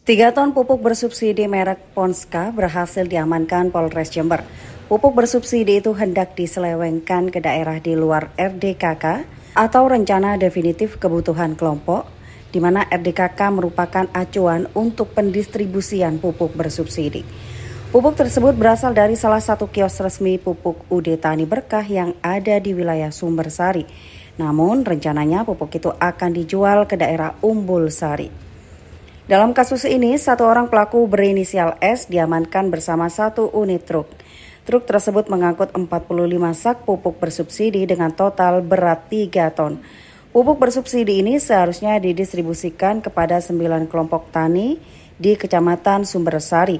3 ton pupuk bersubsidi merek Ponska berhasil diamankan Polres Jember. Pupuk bersubsidi itu hendak diselewengkan ke daerah di luar RDKK atau Rencana Definitif Kebutuhan Kelompok, di mana RDKK merupakan acuan untuk pendistribusian pupuk bersubsidi. Pupuk tersebut berasal dari salah satu kios resmi pupuk UD Tani Berkah yang ada di wilayah Sumbersari. Namun rencananya pupuk itu akan dijual ke daerah Umbul Sari. Dalam kasus ini, satu orang pelaku berinisial S diamankan bersama satu unit truk. Truk tersebut mengangkut 45 sak pupuk bersubsidi dengan total berat 3 ton. Pupuk bersubsidi ini seharusnya didistribusikan kepada 9 kelompok tani di Kecamatan Sumbersari.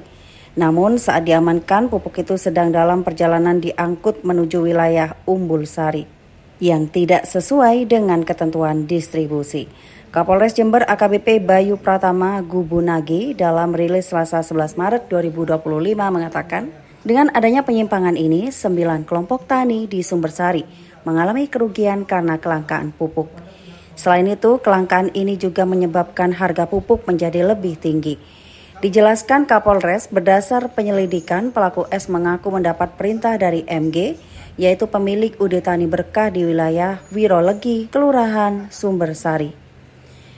Namun saat diamankan, pupuk itu sedang dalam perjalanan diangkut menuju wilayah Umbul Sari yang tidak sesuai dengan ketentuan distribusi. Kapolres Jember AKBP Bayu Pratama Gubunagi dalam rilis Selasa 11 Maret 2025 mengatakan, dengan adanya penyimpangan ini, 9 kelompok tani di Sumbersari mengalami kerugian karena kelangkaan pupuk. Selain itu, kelangkaan ini juga menyebabkan harga pupuk menjadi lebih tinggi. Dijelaskan Kapolres, berdasar penyelidikan, pelaku S mengaku mendapat perintah dari MG, yaitu pemilik UD Tani Berkah di wilayah Wirolegi, Kelurahan Sumbersari.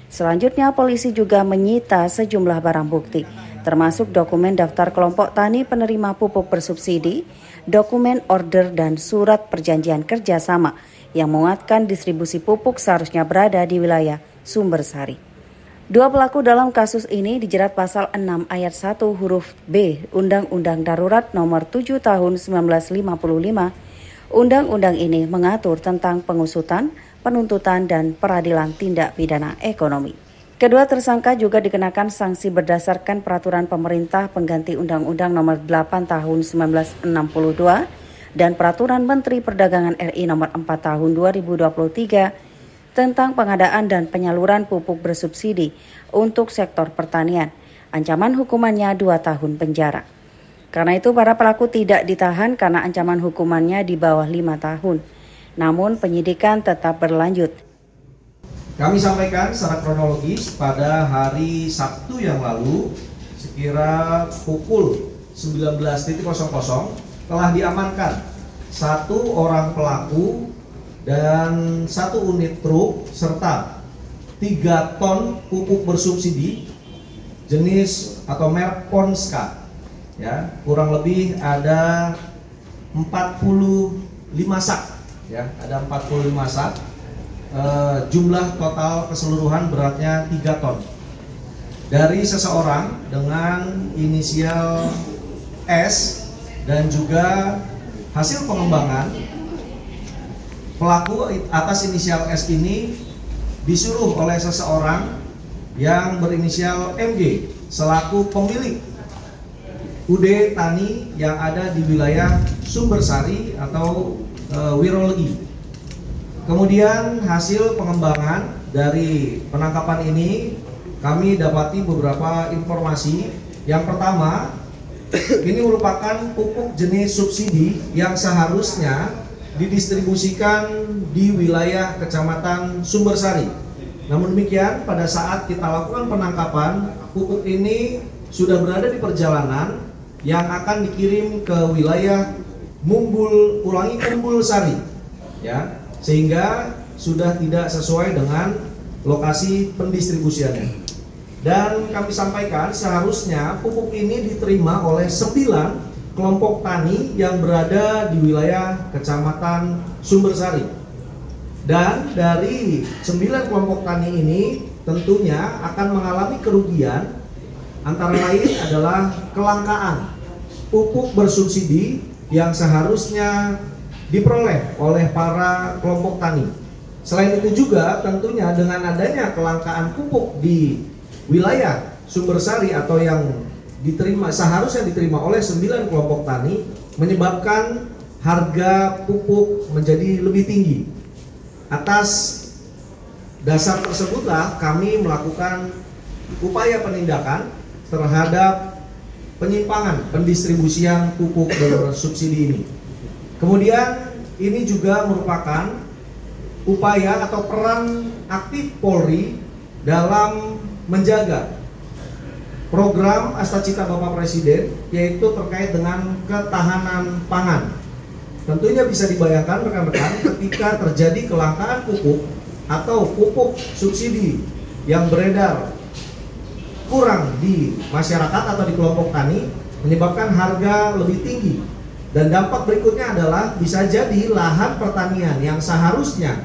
Selanjutnya, polisi juga menyita sejumlah barang bukti, termasuk dokumen daftar kelompok tani penerima pupuk bersubsidi, dokumen order dan surat perjanjian kerjasama yang menguatkan distribusi pupuk seharusnya berada di wilayah Sumbersari. 2 pelaku dalam kasus ini dijerat pasal 6 ayat 1 huruf B Undang-Undang Darurat Nomor 7 Tahun 1955. Undang-undang ini mengatur tentang pengusutan, penuntutan, dan peradilan tindak pidana ekonomi. Kedua tersangka juga dikenakan sanksi berdasarkan peraturan pemerintah pengganti Undang-Undang Nomor 8 Tahun 1962 dan Peraturan Menteri Perdagangan RI Nomor 4 Tahun 2023 tentang pengadaan dan penyaluran pupuk bersubsidi untuk sektor pertanian. Ancaman hukumannya 2 tahun penjara. Karena itu para pelaku tidak ditahan karena ancaman hukumannya di bawah 5 tahun. Namun penyidikan tetap berlanjut. Kami sampaikan secara kronologis pada hari Sabtu yang lalu sekira pukul 19.00 telah diamankan 1 orang pelaku dan 1 unit truk serta 3 ton pupuk bersubsidi jenis atau merek Ponska. Ya, kurang lebih ada 45 sak. Ya, ada 45 sak. Jumlah total keseluruhan beratnya 3 ton. Dari seseorang dengan inisial S dan juga hasil pengembangan pelaku atas inisial S ini disuruh oleh seseorang yang berinisial MG selaku pemilik UD Tani yang ada di wilayah Sumbersari atau Wirolegi. Kemudian hasil pengembangan dari penangkapan ini kami dapati beberapa informasi. Yang pertama, ini merupakan pupuk jenis subsidi yang seharusnya didistribusikan di wilayah Kecamatan Sumbersari. Namun demikian, pada saat kita lakukan penangkapan, pupuk ini sudah berada di perjalanan yang akan dikirim ke wilayah Umbul Sari, ya, sehingga sudah tidak sesuai dengan lokasi pendistribusiannya. Dan kami sampaikan seharusnya pupuk ini diterima oleh 9 kelompok tani yang berada di wilayah Kecamatan Sumbersari. Dan dari 9 kelompok tani ini tentunya akan mengalami kerugian, antara lain adalah kelangkaan pupuk bersubsidi yang seharusnya diperoleh oleh para kelompok tani. Selain itu juga tentunya dengan adanya kelangkaan pupuk di wilayah Sumbersari atau yang seharusnya diterima oleh 9 kelompok tani menyebabkan harga pupuk menjadi lebih tinggi. Atas dasar tersebutlah kami melakukan upaya penindakan terhadap penyimpangan pendistribusian pupuk bersubsidi ini. Kemudian ini juga merupakan upaya atau peran aktif Polri dalam menjaga program Astacita Bapak Presiden, yaitu terkait dengan ketahanan pangan. Tentunya bisa dibayangkan rekan-rekan ketika terjadi kelangkaan pupuk atau pupuk subsidi yang beredar kurang di masyarakat atau di kelompok tani, menyebabkan harga lebih tinggi. Dan dampak berikutnya adalah bisa jadi lahan pertanian yang seharusnya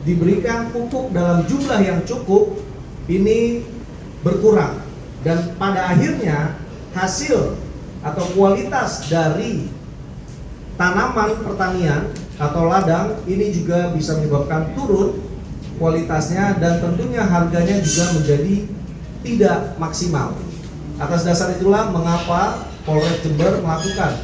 diberikan pupuk dalam jumlah yang cukup ini berkurang, dan pada akhirnya hasil atau kualitas dari tanaman pertanian atau ladang ini juga bisa menyebabkan turun kualitasnya, dan tentunya harganya juga menjadi tidak maksimal. Atas dasar itulah mengapa Polres Jember melakukan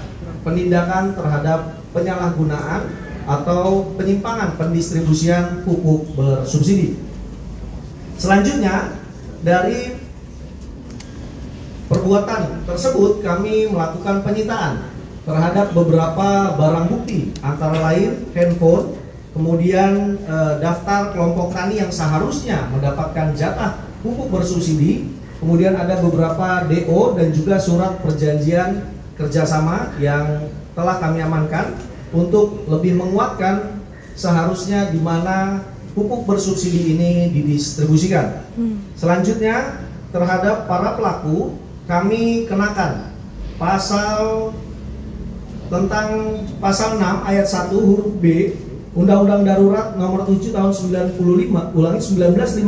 penindakan terhadap penyalahgunaan atau penyimpangan pendistribusian pupuk bersubsidi. Selanjutnya, dari perbuatan tersebut kami melakukan penyitaan terhadap beberapa barang bukti, antara lain handphone, kemudian daftar kelompok tani yang seharusnya mendapatkan jatah pupuk bersubsidi, kemudian ada beberapa DO dan juga surat perjanjian kerjasama yang telah kami amankan untuk lebih menguatkan seharusnya di mana pupuk bersubsidi ini didistribusikan. Selanjutnya, terhadap para pelaku kami kenakan tentang pasal 6 ayat 1 huruf B Undang-Undang Darurat Nomor 7 Tahun 1955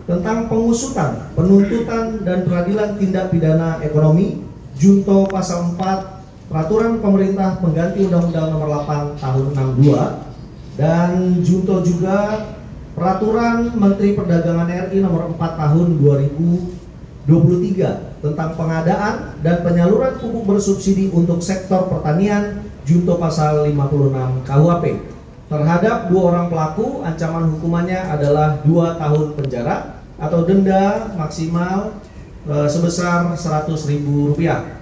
tentang pengusutan, penuntutan, dan peradilan tindak pidana ekonomi, junto pasal 4 Peraturan Pemerintah Pengganti Undang-Undang Nomor 8 Tahun 62, dan junto juga Peraturan Menteri Perdagangan RI Nomor 4 Tahun 2023 tentang pengadaan dan penyaluran pupuk bersubsidi untuk sektor pertanian, junto pasal 56 KUHP. Terhadap 2 orang pelaku, ancaman hukumannya adalah 2 tahun penjara atau denda maksimal sebesar Rp100.000.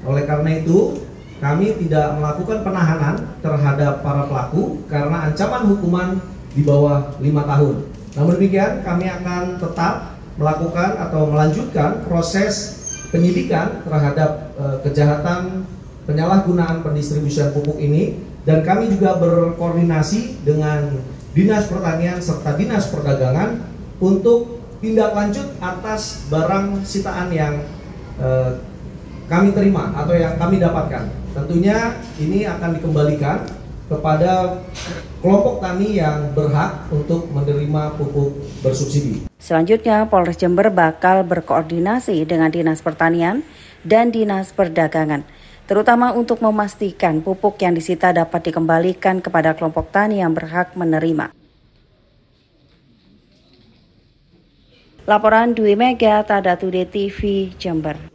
Oleh karena itu, kami tidak melakukan penahanan terhadap para pelaku karena ancaman hukuman di bawah 5 tahun. Namun demikian, kami akan tetap melakukan atau melanjutkan proses penyidikan terhadap kejahatan penyalahgunaan pendistribusian pupuk ini, dan kami juga berkoordinasi dengan Dinas Pertanian serta Dinas Perdagangan untuk tindak lanjut atas barang sitaan yang kami terima atau yang kami dapatkan. Tentunya ini akan dikembalikan kepada kelompok tani yang berhak untuk menerima pupuk bersubsidi. Selanjutnya, Polres Jember bakal berkoordinasi dengan Dinas Pertanian dan Dinas Perdagangan, terutama untuk memastikan pupuk yang disita dapat dikembalikan kepada kelompok tani yang berhak menerima. Laporan Dwi Mega, Tada Today TV, Jember.